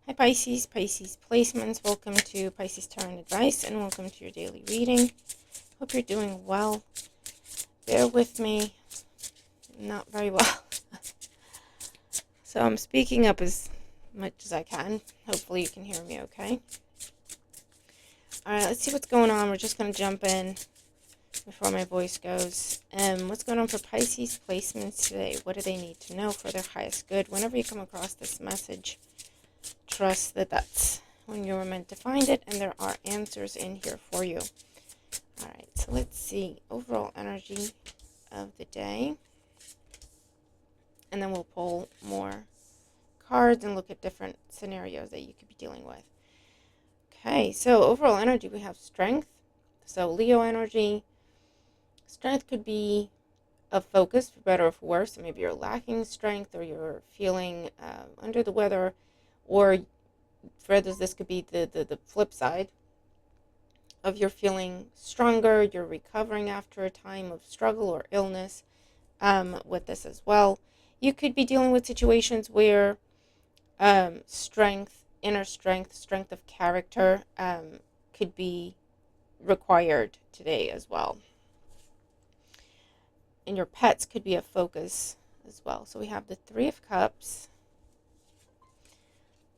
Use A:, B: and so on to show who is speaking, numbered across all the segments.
A: Hi Pisces, Pisces placements. Welcome to Pisces Tarot Advice and welcome to your daily reading. Hope you're doing well. Bear with me. Not very well. So I'm speaking up as much as I can. Hopefully you can hear me okay. Alright, let's see what's going on. We're just going to jump in before my voice goes. What's going on for Pisces placements today? What do they need to know for their highest good? Whenever you come across this message, trust that that's when you were meant to find it, and there are answers in here for you. All right, so let's see overall energy of the day, and then we'll pull more cards and look at different scenarios that you could be dealing with. Okay, so overall energy, we have strength. So Leo energy, strength could be a focus, for better or for worse. So maybe you're lacking strength, or you're feeling under the weather, or for others, this could be the flip side of you're feeling stronger, you're recovering after a time of struggle or illness with this as well. You could be dealing with situations where strength, inner strength, strength of character could be required today as well. And your pets could be a focus as well. So we have the Three of Cups.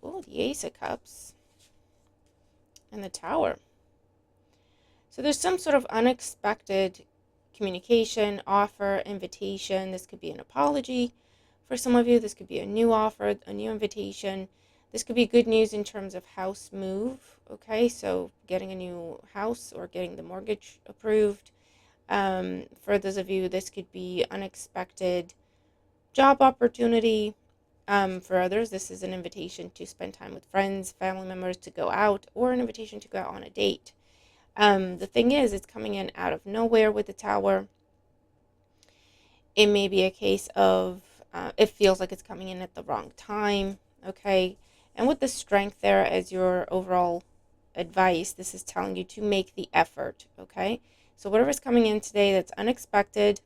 A: Oh, the Ace of Cups. And the Tower. So there's some sort of unexpected communication, offer, invitation. This could be an apology for some of you. This could be a new offer, a new invitation. This could be good news in terms of house move. Okay, so getting a new house or getting the mortgage approved. For those of you, this could be unexpected job opportunity. For others, this is an invitation to spend time with friends, family members, to go out, or an invitation to go out on a date. The thing is, it's coming in out of nowhere with the Tower. It may be a case of it feels like it's coming in at the wrong time, okay? And with the Strength there as your overall advice, this is telling you to make the effort, okay? So whatever's coming in today that's unexpected,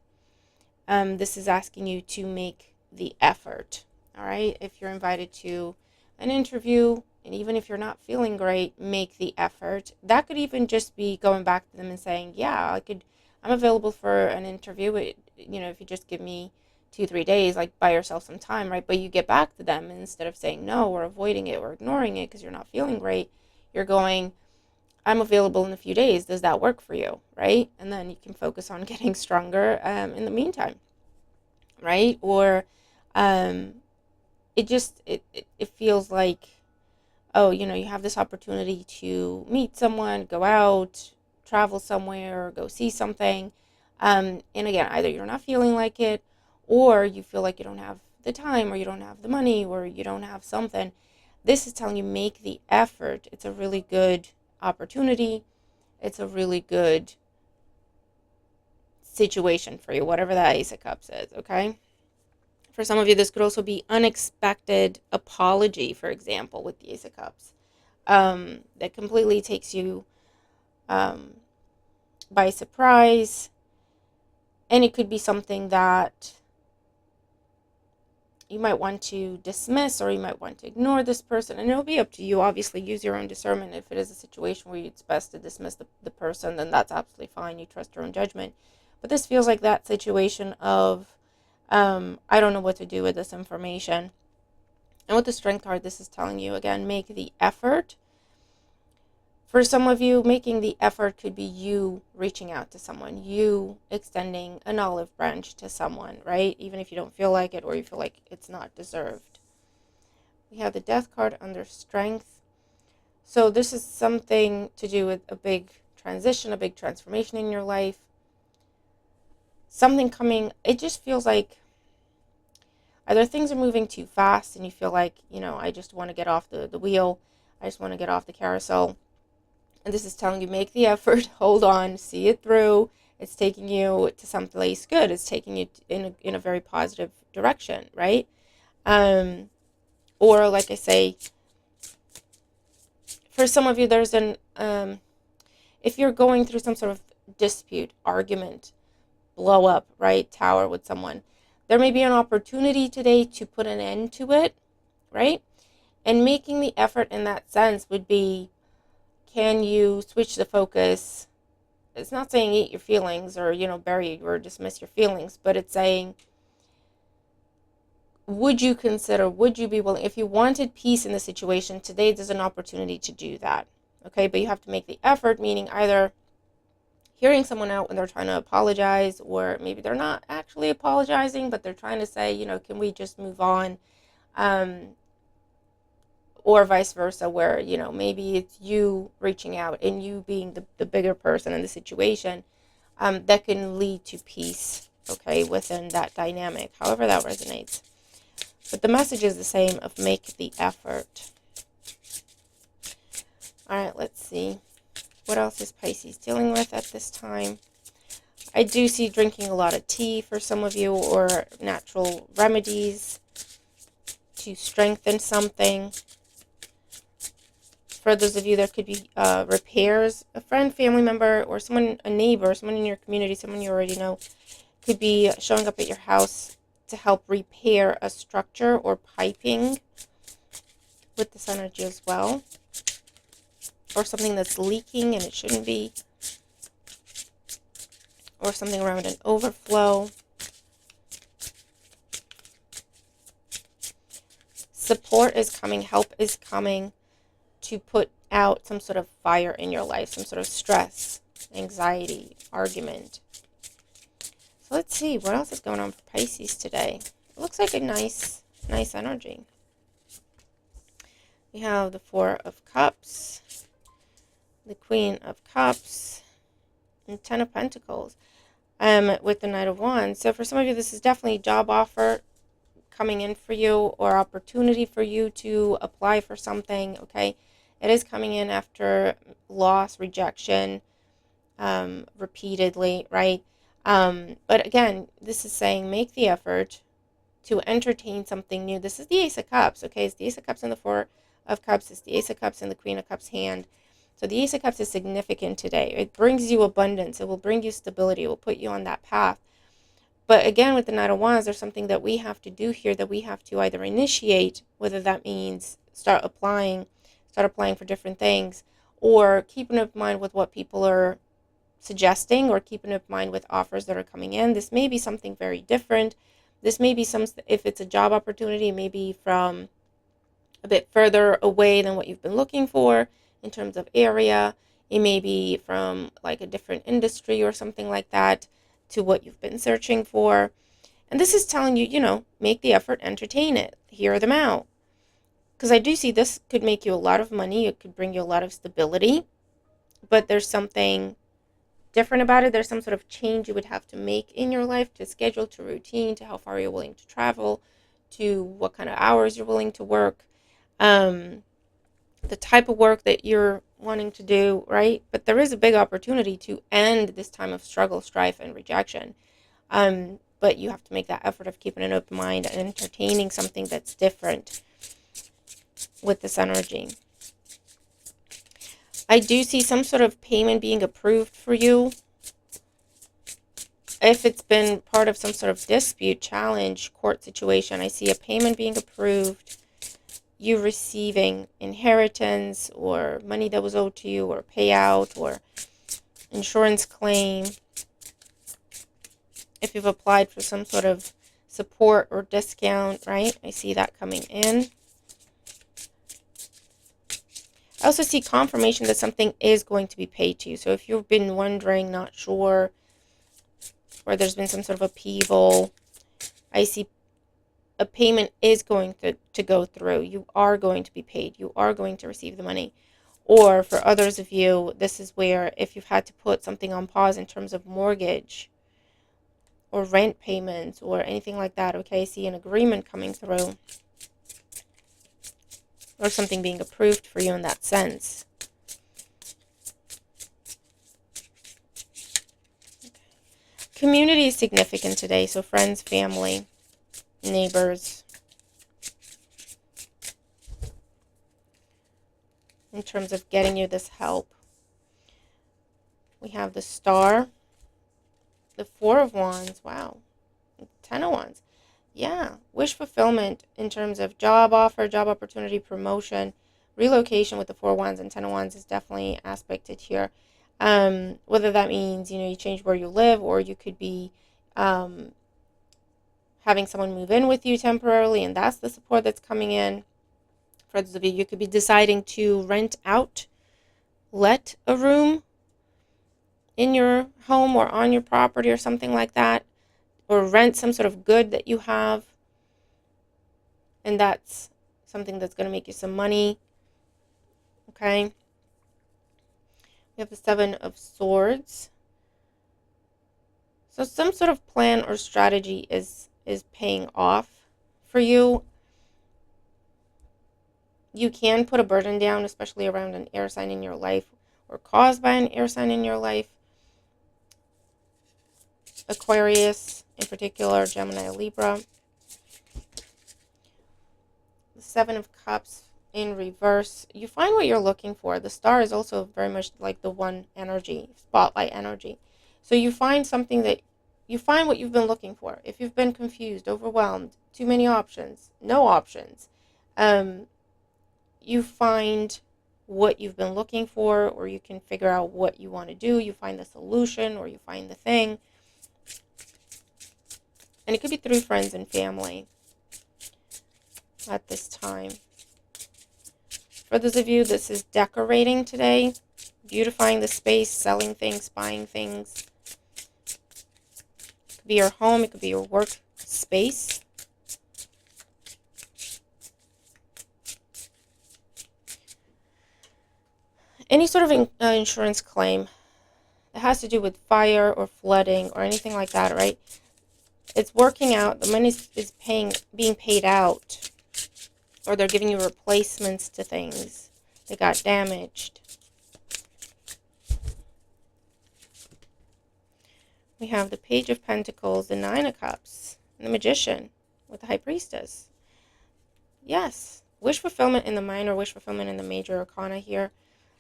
A: this is asking you to make the effort, all right? If you're invited to an interview, and even if you're not feeling great, make the effort. That could even just be going back to them and saying, yeah, I'm available for an interview. If you just give me 2-3 days, like buy yourself some time, right? But you get back to them, and instead of saying no or avoiding it or ignoring it because you're not feeling great, you're going, I'm available in a few days. Does that work for you, right? And then you can focus on getting stronger in the meantime, right? Or it feels like, oh, you have this opportunity to meet someone, go out, travel somewhere, go see something. And again, either you're not feeling like it, or you feel like you don't have the time, or you don't have the money, or you don't have something. This is telling you make the effort. It's a really good opportunity. It's a really good situation for you, whatever that Ace of Cups is, okay? For some of you, this could also be unexpected apology, for example, with the Ace of Cups. That completely takes you by surprise. And it could be something that you might want to dismiss, or you might want to ignore this person. And it'll be up to you. Obviously, use your own discernment. If it is a situation where it's best to dismiss the person, then that's absolutely fine. You trust your own judgment. But this feels like that situation of, I don't know what to do with this information. And with the Strength card, this is telling you, again, make the effort. For some of you, making the effort could be you reaching out to someone, you extending an olive branch to someone, right? Even if you don't feel like it, or you feel like it's not deserved. We have the Death card under Strength. So this is something to do with a big transition, a big transformation in your life. Something coming, it just feels like either things are moving too fast and you feel like, I just want to get off the wheel. I just want to get off the carousel. And this is telling you, make the effort, hold on, see it through. It's taking you to someplace good. It's taking you in a very positive direction, right? Or like I say, for some of you, there's if you're going through some sort of dispute, argument, blow up, right, Tower with someone, there may be an opportunity today to put an end to it, right? And making the effort in that sense would be, can you switch the focus? It's not saying eat your feelings or, bury or dismiss your feelings, but it's saying, would you be willing, if you wanted peace in the situation, today there's an opportunity to do that. Okay, but you have to make the effort, meaning either hearing someone out when they're trying to apologize, or maybe they're not actually apologizing, but they're trying to say, can we just move on? Or vice versa, where, maybe it's you reaching out and you being the bigger person in the situation, that can lead to peace, okay, within that dynamic, however that resonates. But the message is the same of make the effort. All right, let's see. What else is Pisces dealing with at this time? I do see drinking a lot of tea for some of you, or natural remedies to strengthen something. For those of you, there could be repairs. A friend, family member, or someone, a neighbor, someone in your community, someone you already know, could be showing up at your house to help repair a structure or piping with this energy as well. Or something that's leaking and it shouldn't be. Or something around an overflow. Support is coming, help is coming to put out some sort of fire in your life, some sort of stress, anxiety, argument. So let's see, what else is going on for Pisces today? It looks like a nice energy. We have the Four of Cups, the Queen of Cups, and Ten of Pentacles, with the Knight of Wands. So for some of you, this is definitely a job offer coming in for you, or opportunity for you to apply for something, okay? It is coming in after loss, rejection, repeatedly, right? But again, this is saying make the effort to entertain something new. This is the Ace of Cups, okay? It's the Ace of Cups and the Four of Cups. It's the Ace of Cups and the Queen of Cups hand. So the Ace of Cups is significant today. It brings you abundance. It will bring you stability. It will put you on that path. But again, with the Knight of Wands, there's something that we have to do here, that we have to either initiate, whether that means start applying for different things, or keeping in mind with what people are suggesting, or keeping in mind with offers that are coming in. This may be something very different. This may be if it's a job opportunity, it may be from a bit further away than what you've been looking for in terms of area. It may be from like a different industry or something like that to what you've been searching for. And this is telling you, make the effort, entertain it, hear them out. Because I do see this could make you a lot of money. It could bring you a lot of stability. But there's something different about it. There's some sort of change you would have to make in your life, to schedule, to routine, to how far you're willing to travel, to what kind of hours you're willing to work, the type of work that you're wanting to do, right? But there is a big opportunity to end this time of struggle, strife, and rejection. But you have to make that effort of keeping an open mind and entertaining something that's different with this energy. I do see some sort of payment being approved for you. If it's been part of some sort of dispute, challenge, court situation, I see a payment being approved. You receiving inheritance, or money that was owed to you, or payout, or insurance claim. If you've applied for some sort of support or discount, right? I see that coming in. I also see confirmation that something is going to be paid to you. So if you've been wondering, not sure, or there's been some sort of upheaval, I see a payment is going to go through. You are going to be paid. You are going to receive the money. Or for others of you, this is where if you've had to put something on pause in terms of mortgage or rent payments or anything like that, okay, I see an agreement coming through, or something being approved for you in that sense. Okay. Community is significant today, so friends, family, neighbors, in terms of getting you this help. We have the Star, the Four of Wands, wow, 10 of Wands. Yeah, wish fulfillment in terms of job offer, job opportunity, promotion, relocation with the Four Wands and Ten of Wands is definitely aspected here. Whether that means, you change where you live, or you could be um, having someone move in with you temporarily, and that's the support that's coming in. For those of you, you could be deciding to rent out, let a room in your home or on your property or something like that, or rent some sort of good that you have, and that's something that's going to make you some money. Okay, we have the Seven of Swords. So some sort of plan or strategy is paying off for you. You can put a burden down, especially around an air sign in your life, or caused by an air sign in your life. Aquarius in particular, Gemini, Libra. The Seven of Cups in reverse. You find what you're looking for. The Star is also very much like the one energy, spotlight energy. So you find something that you find what you've been looking for. If you've been confused, overwhelmed, too many options, no options, you find what you've been looking for, or you can figure out what you want to do. You find the solution, or you find the thing. And it could be through friends and family at this time. For those of you, this is decorating today, beautifying the space, selling things, buying things. It could be your home, it could be your work space. Any sort of insurance claim that has to do with fire or flooding or anything like that, right? It's working out. The money is being paid out, or they're giving you replacements to things that got damaged. We have the Page of Pentacles, the Nine of Cups, and the Magician with the High Priestess. Yes, wish fulfillment in the minor, wish fulfillment in the major arcana here.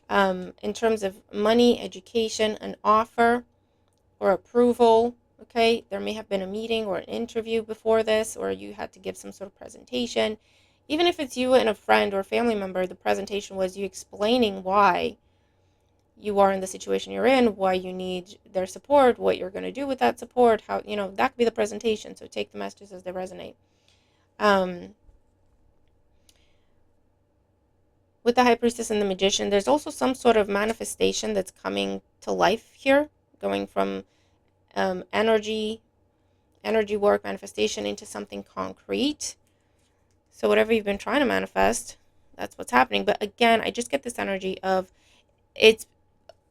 A: In terms of money, education, an offer or approval. Okay, there may have been a meeting or an interview before this, or you had to give some sort of presentation. Even if it's you and a friend or family member, the presentation was you explaining why you are in the situation you're in, why you need their support, what you're going to do with that support, how, that could be the presentation. So take the messages as they resonate. With the High Priestess and the Magician, there's also some sort of manifestation that's coming to life here, going from energy work, manifestation, into something concrete. So whatever you've been trying to manifest, that's what's happening. But again, I just get this energy of it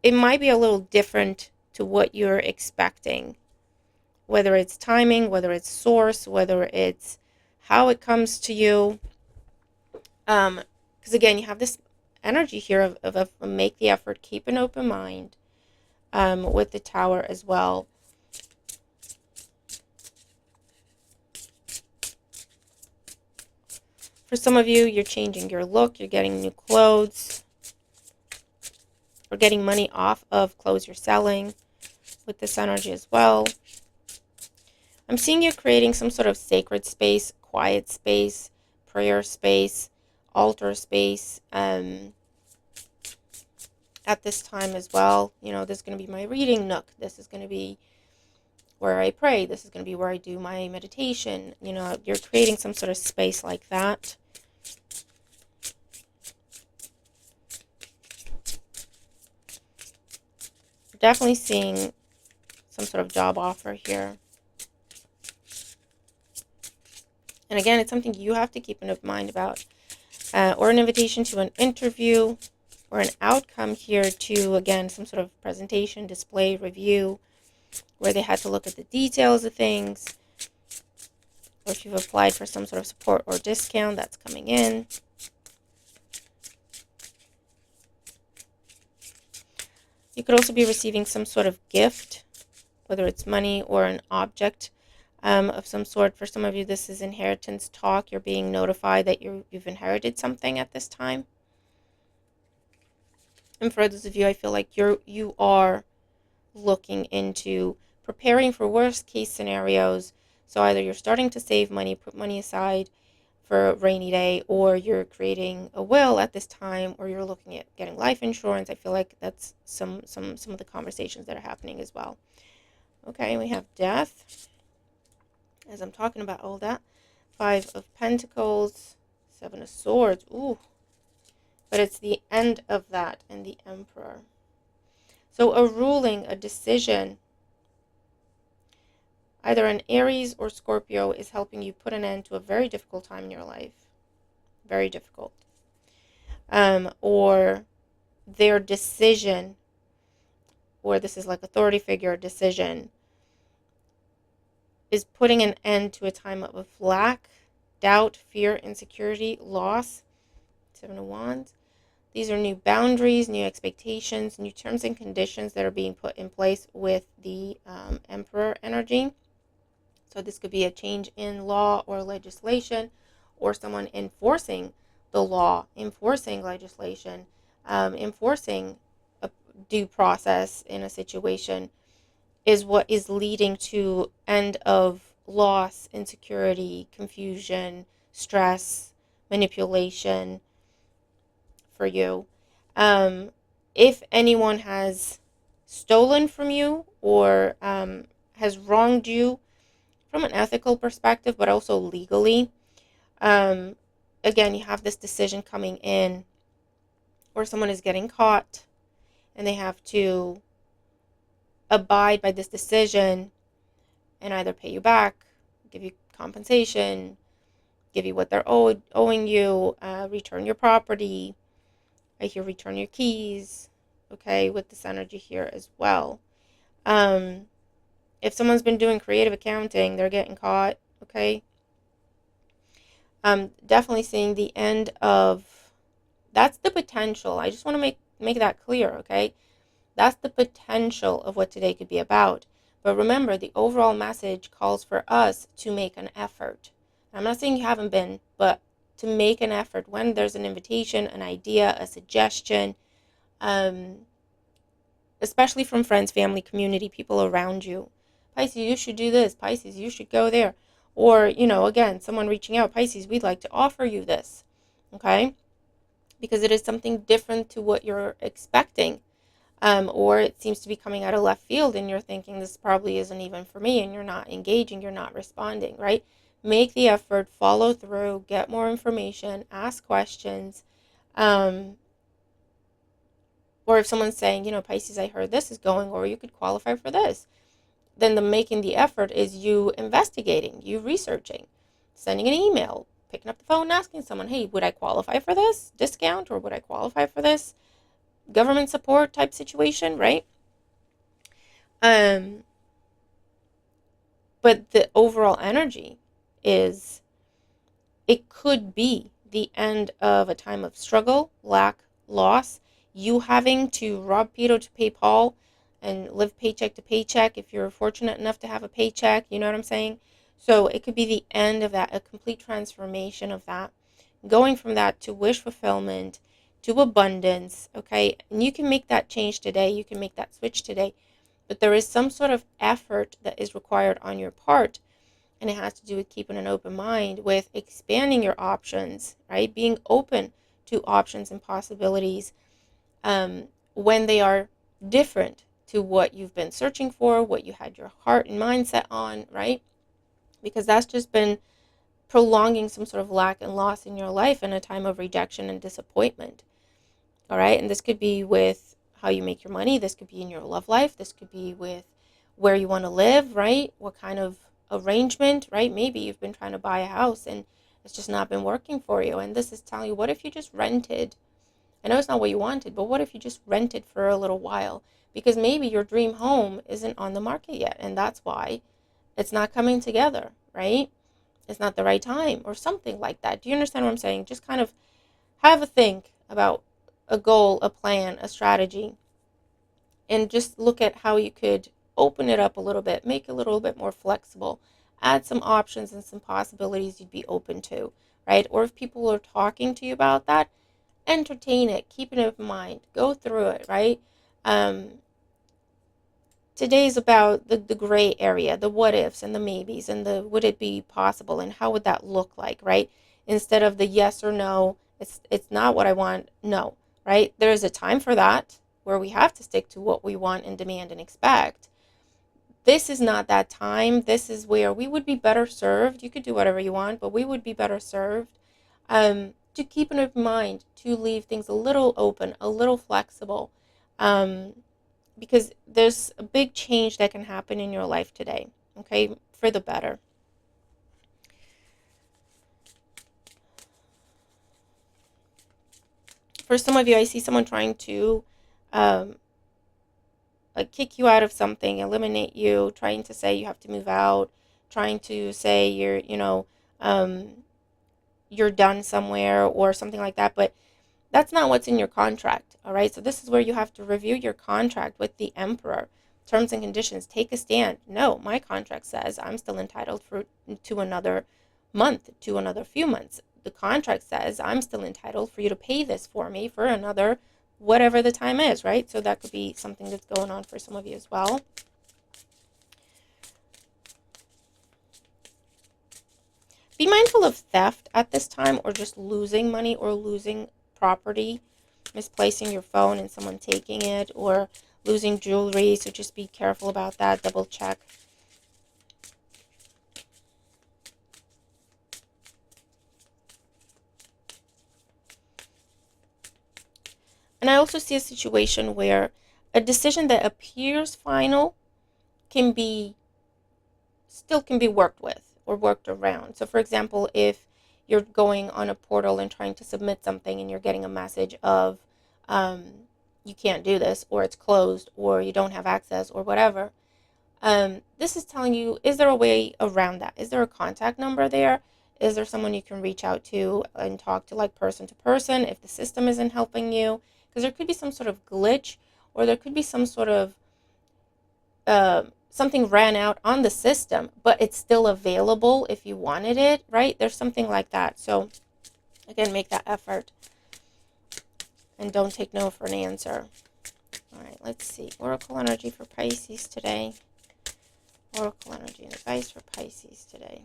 A: might be a little different to what you're expecting, whether it's timing, whether it's source, whether it's how it comes to you. Because again, you have this energy here of make the effort, keep an open mind, with the Tower as well. For some of you, you're changing your look, you're getting new clothes, or getting money off of clothes you're selling with this energy as well. I'm seeing you creating some sort of sacred space, quiet space, prayer space, altar space, at this time as well. This is going to be my reading nook. This is going to be where I pray. This is going to be where I do my meditation. You're creating some sort of space like that. Definitely seeing some sort of job offer here. And again, it's something you have to keep an open mind about. Or an invitation to an interview, or an outcome here to, again, some sort of presentation, display, review, where they had to look at the details of things. Or if you've applied for some sort of support or discount, that's coming in. You could also be receiving some sort of gift, whether it's money or an object of some sort. For some of you, this is inheritance talk. You're being notified that you've inherited something at this time. And for others of you, I feel like you are looking into preparing for worst case scenarios So either you're starting to save money, put money aside for a rainy day, or you're creating a will at this time, or you're looking at getting life insurance. I feel like that's some of the conversations that are happening as well. Okay, we have death, as I'm talking about all that. 5 of Pentacles, 7 of Swords. Ooh, but it's the end of that, and the Emperor. So a ruling, a decision, either an Aries or Scorpio, is helping you put an end to a very difficult time in your life. Very difficult. Or their decision, or this is like authority figure decision, is putting an end to a time of lack, doubt, fear, insecurity, loss. 7 of Wands. These are new boundaries, new expectations, new terms and conditions that are being put in place with the Emperor energy. So this could be a change in law or legislation, or someone enforcing the law, enforcing legislation, enforcing a due process in a situation, is what is leading to end of loss, insecurity, confusion, stress, manipulation for you. If anyone has stolen from you, or has wronged you from an ethical perspective, but also legally, again, you have this decision coming in where someone is getting caught and they have to abide by this decision and either pay you back, give you compensation, give you what they're owing you, return your property. I hear return your keys, okay, with this energy here as well. If someone's been doing creative accounting, they're getting caught, okay. Definitely seeing the end of, that's the potential. I just want to make that clear, okay? That's the potential of what today could be about. But remember, the overall message calls for us to make an effort. I'm not saying you haven't been, but to make an effort when there's an invitation, an idea, a suggestion, especially from friends, family, community, people around you. Pisces, you should do this. Pisces, you should go there. Or, again, someone reaching out, Pisces, we'd like to offer you this, okay? Because it is something different to what you're expecting. Or it seems to be coming out of left field and you're thinking this probably isn't even for me, and you're not engaging, you're not responding, right? Make the effort, follow through, get more information, ask questions. Or if someone's saying, Pisces, I heard this is going, or you could qualify for this, then the making the effort is you investigating, you researching, sending an email, picking up the phone, asking someone, hey, would I qualify for this discount, or would I qualify for this government support type situation, right? But the overall energy is, it could be the end of a time of struggle, lack, loss, you having to rob Peter to pay Paul and live paycheck to paycheck if you're fortunate enough to have a paycheck, you know what I'm saying? So it could be the end of that, a complete transformation of that, going from that to wish fulfillment, to abundance, okay? And you can make that change today, you can make that switch today, but there is some sort of effort that is required on your part. And it has to do with keeping an open mind, with expanding your options, right? Being open to options and possibilities when they are different to what you've been searching for, what you had your heart and mindset on, right? Because that's just been prolonging some sort of lack and loss in your life in a time of rejection and disappointment. All right. And this could be with how you make your money. This could be in your love life. This could be with where you want to live, right? What kind of arrangement, right? Maybe you've been trying to buy a house and it's just not been working for you. And this is telling you, what if you just rented? I know it's not what you wanted, but what if you just rented for a little while? Because maybe your dream home isn't on the market yet, and that's why it's not coming together, right? It's not the right time or something like that. Do you understand what I'm saying? Just kind of have a think about a goal, a plan, a strategy, and just look at how you could open it up a little bit, make it a little bit more flexible, add some options and some possibilities you'd be open to, right? Or if people are talking to you about that, entertain it, keep it in mind, go through it, right? Today is about the gray area, the what ifs and the maybes and the would it be possible and how would that look like, right? Instead of the yes or no, it's not what I want, no, right? There is a time for that where we have to stick to what we want and demand and expect. This is not that time. This is where we would be better served. You could do whatever you want, but we would be better served to keep in mind to leave things a little open, a little flexible. Um, because there's a big change that can happen in your life today, okay, for the better. For some of you, I see someone trying to um, like kick you out of something, eliminate you, trying to say you have to move out, trying to say um, you're done somewhere or something like that. But that's not what's in your contract, all right? So this is where you have to review your contract with the emperor. Terms and conditions, take a stand. No, my contract says I'm still entitled to another month, to another few months. The contract says I'm still entitled for you to pay this for me for another whatever the time is, right? So that could be something that's going on for some of you as well. Be mindful of theft at this time, or just losing money or losing property, misplacing your phone and someone taking it, or losing jewelry. So just be careful about that. Double check. And I also see a situation where a decision that appears final still can be worked with or worked around. So for example, if you're going on a portal and trying to submit something and you're getting a message of um, you can't do this, or it's closed, or you don't have access, or whatever, this is telling you, is there a way around that? Is there a contact number there? Is there someone you can reach out to and talk to, like person to person, if the system isn't helping you? Because there could be some sort of glitch, or there could be some sort of something ran out on the system, but it's still available if you wanted it, right? There's something like that. So again, make that effort and don't take no for an answer. All right, let's see. Oracle energy for Pisces today. Oracle energy and advice for Pisces today.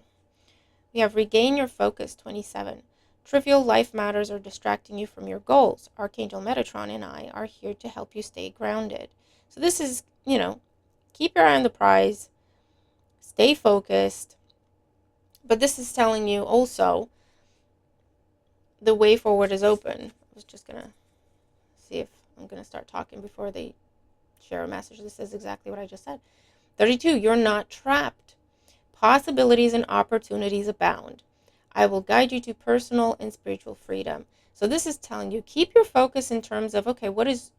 A: We have regain your focus, 27. Trivial life matters are distracting you from your goals. Archangel Metatron and I are here to help you stay grounded. So this is, keep your eye on the prize, stay focused. But this is telling you also the way forward is open. I was just going to see if I'm going to start talking before they share a message. This is exactly what I just said. 32, you're not trapped. Possibilities and opportunities abound. I will guide you to personal and spiritual freedom. So this is telling you, keep your focus in terms of, okay, what is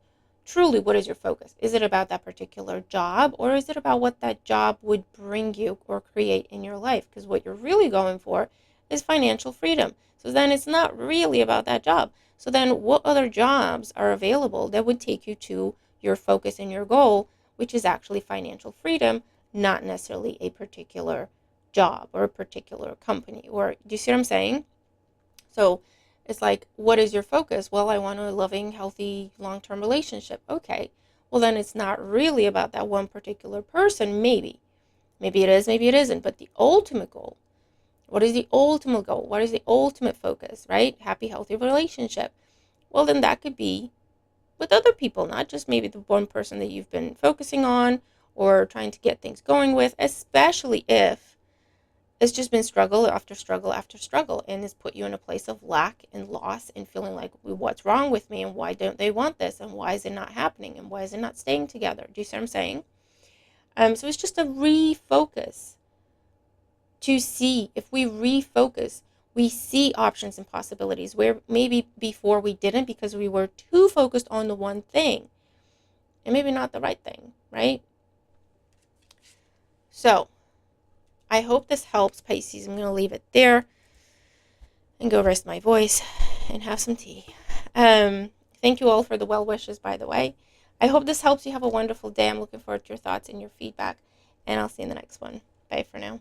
A: your focus? Is it about that particular job, or is it about what that job would bring you or create in your life? Because what you're really going for is financial freedom. So then it's not really about that job. So then what other jobs are available that would take you to your focus and your goal, which is actually financial freedom, not necessarily a particular job or a particular company? Or do you see what I'm saying? So it's like, what is your focus? Well, I want a loving, healthy, long-term relationship. Okay. Well, then it's not really about that one particular person. Maybe it is, maybe it isn't. But the ultimate goal, what is the ultimate goal? What is the ultimate focus, right? Happy, healthy relationship. Well, then that could be with other people, not just maybe the one person that you've been focusing on or trying to get things going with, especially if it's just been struggle after struggle after struggle, and has put you in a place of lack and loss and feeling like, what's wrong with me, and why don't they want this, and why is it not happening, and why is it not staying together? Do you see what I'm saying? So it's just a refocus to see. If we refocus, we see options and possibilities where maybe before we didn't, because we were too focused on the one thing and maybe not the right thing, right? So I hope this helps, Pisces. I'm going to leave it there and go rest my voice and have some tea. Thank you all for the well wishes, by the way. I hope this helps you. Have a wonderful day. I'm looking forward to your thoughts and your feedback, and I'll see you in the next one. Bye for now.